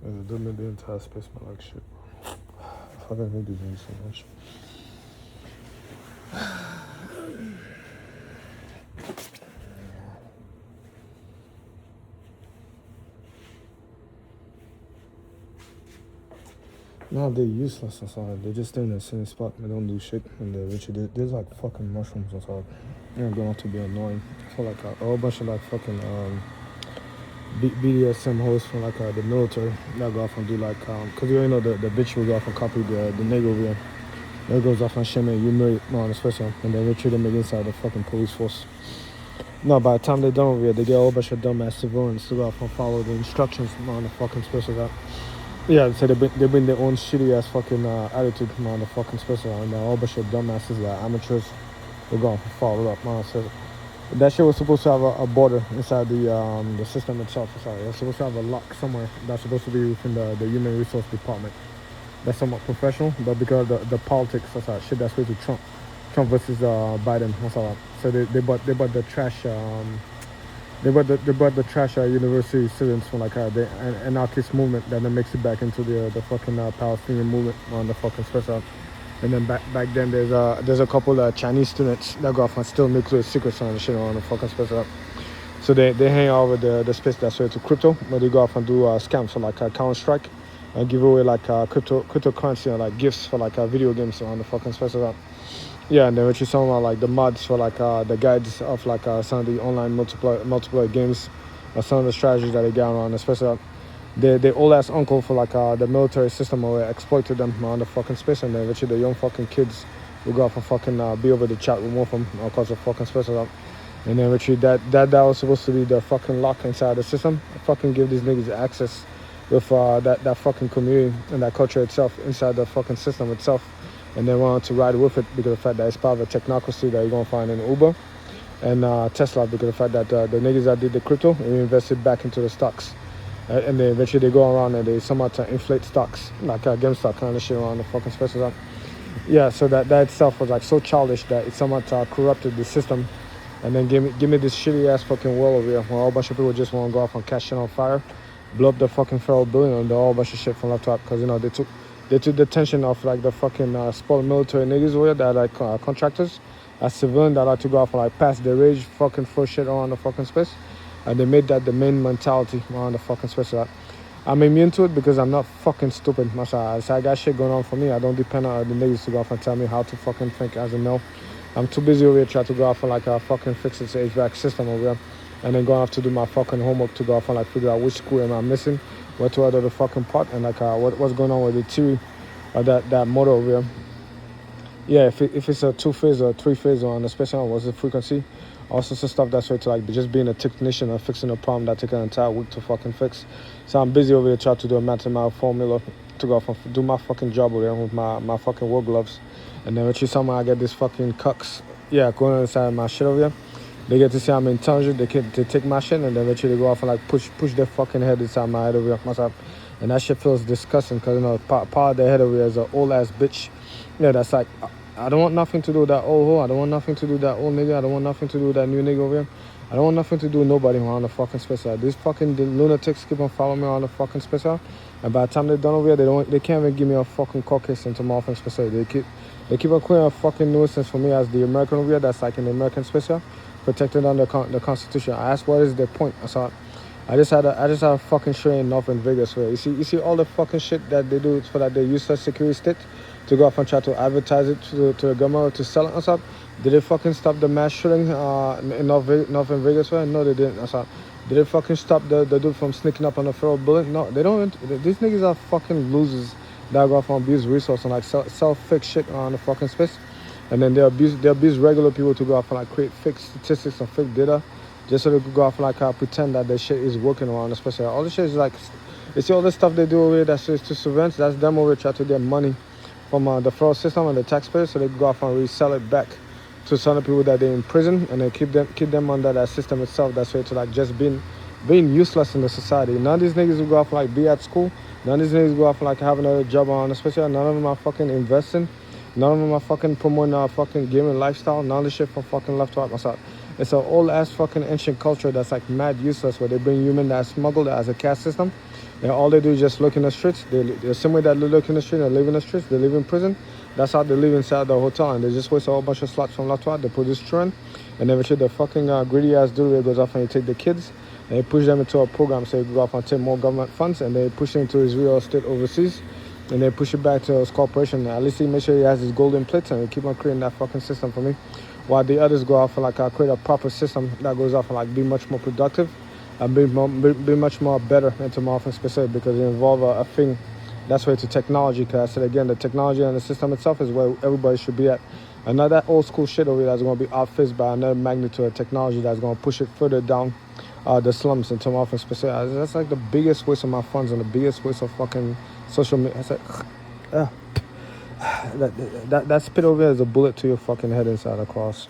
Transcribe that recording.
It doesn't the entire space smell like shit. Fucking niggas doing so much. No, they're useless outside. They just stay in the same spot. They don't do shit. And they're literally, there's like fucking mushrooms outside. They're going to be annoying. I feel like a whole bunch of like fucking BDSM hosts from like the military that go off and do like, cause you know the bitch will go off and copy the nigga over here. That goes off and shame you marry on especially and then they treat them inside the fucking police force. No, by the time they're done over here, they get a whole bunch of dumbass civilians to go off and follow the instructions on the fucking special guy. Yeah, so they bring their own shitty ass fucking attitude on the fucking special and a whole bunch of dumbasses that amateurs will go off and follow up, man. So that shit was supposed to have a border inside the system itself. Sorry, it's supposed to have a lock somewhere that's supposed to be within the human resource department. That's somewhat professional, but because of the politics, that's all shit that's way to Trump versus Biden, that's all. So they bought the trash. They brought the trash university students from like the anarchist movement, then it makes it back into the fucking Palestinian movement on the fucking special. And then back then there's a couple of Chinese students that go off and steal nuclear secrets on the shit on the fucking special. So they hang out with the space that's related to crypto, where they go off and do scams for like Counter-Strike and give away like cryptocurrency and like gifts for like video games on the fucking special. Yeah, and then which is some of like the mods for like the guides of like some of the online multiplayer games, some of the strategies that they got on, especially the old ass uncle for like the military system where exploited them on the fucking space, and then which the young fucking kids will go off and fucking be over the chat room with them because of fucking space up. And then which that was supposed to be the fucking lock inside the system, fucking give these niggas access with that fucking community and that culture itself inside the fucking system itself. And they wanted to ride with it because of the fact that it's part of a technocracy that you're going to find in Uber and Tesla, because of the fact that the niggas that did the crypto invested back into the stocks. And then eventually they go around and they somewhat inflate stocks, like GameStop kind of shit around the fucking spaces. Yeah, so that itself was like so childish that it somewhat corrupted the system. And then give me this shitty ass fucking world over here where a whole bunch of people just want to go off and catch shit on fire, blow up the fucking federal building and do a whole bunch of shit from left to right, because you know they took the attention of like the fucking spoiled military niggas over here that are like contractors, as civilians that like to go off and like pass their rage, fucking throw shit on the fucking space, and they made that the main mentality on the fucking space. I'm immune to it because I'm not fucking stupid. So I got shit going on for me. I don't depend on the niggas to go off and tell me how to fucking think as a male. I'm too busy over here trying to go off and like fucking fix this HVAC system over here, and then going off to do my fucking homework to go off and like figure out which screw am I missing, what to order the fucking part, and like what's going on with the theory of that motor over here. Yeah, if it's a 2-phase or 3-phase or on the special, what's the frequency? All sorts of stuff that's way to like just being a technician and fixing a problem that takes an entire week to fucking fix. So I'm busy over here trying to do a mathematical formula to go off and do my fucking job over here with my fucking work gloves. And then which is somehow I get this fucking cucks, yeah, going inside my shit over here. They get to see I'm intelligent, they take my shit, and then eventually they go off and like push their fucking head inside my head over here myself. And that shit feels disgusting because, you know, part of their head over here is an old ass bitch. Yeah, that's like, I don't want nothing to do with that old hoe. I don't want nothing to do with that old nigga. I don't want nothing to do with that new nigga over here. I don't want nothing to do with nobody around the fucking space out. These fucking lunatics keep on following me around the fucking space out. And by the time they're done over here, they can't even give me a fucking court case into my fucking space out. They keep on creating a fucking nuisance for me as the American over here that's like in the American space out, protected under the Constitution. I asked what is their point. I just had a fucking show in North in Vegas where you see all the fucking shit that they do for that they use such security state to go off and try to advertise it to the government to sell it and stuff. Did they fucking stop the mass shooting in North in Vegas where? No, they didn't. Did they fucking stop the dude from sneaking up on the federal building? No, they don't. These niggas are fucking losers that go off and abuse resources and like sell fake shit on the fucking space. And then they abuse regular people to go off and like create fake statistics and fake data just so they could go off and like pretend that their shit is working around, especially all the shit is like, you see all the stuff they do over here that's just to surveillance, that's them over here trying to get money from the federal system and the taxpayers so they go off and resell it back to some of the people that they in prison, and they keep them under that system itself that's way to like just being useless in the society. None of these niggas will go off and like be at school, none of these niggas go off and like have another job on, especially none of them are fucking investing, none of them are fucking promoting our fucking gaming lifestyle, none of the shit from fucking left to right myself. It's an old ass fucking ancient culture that's like mad useless where they bring human that's smuggled as a caste system And all they do is just look in the streets. The same way that they look in the street and live in the streets, they live in prison. That's how they live inside the hotel. And they just waste a whole bunch of slots from Latour. They produce children. And eventually the fucking greedy ass dude goes off and he take the kids and he push them into a program. So he go off and take more government funds and they push it into his real estate overseas. And they push it back to his corporation. At least he make sure he has his golden plates and he keep on creating that fucking system for me. While the others go off and like create a proper system that goes off and like be much more productive. Be much more better into more often specific because it involves a thing. That's why it's a technology. Because I said again, the technology and the system itself is where everybody should be at. And not that old school shit over here that's going to be outfaced by another magnitude of technology that's going to push it further down the slums into more often specific. That's like the biggest waste of my funds and the biggest waste of fucking social media. That's like, that spit over here is a bullet to your fucking head inside across.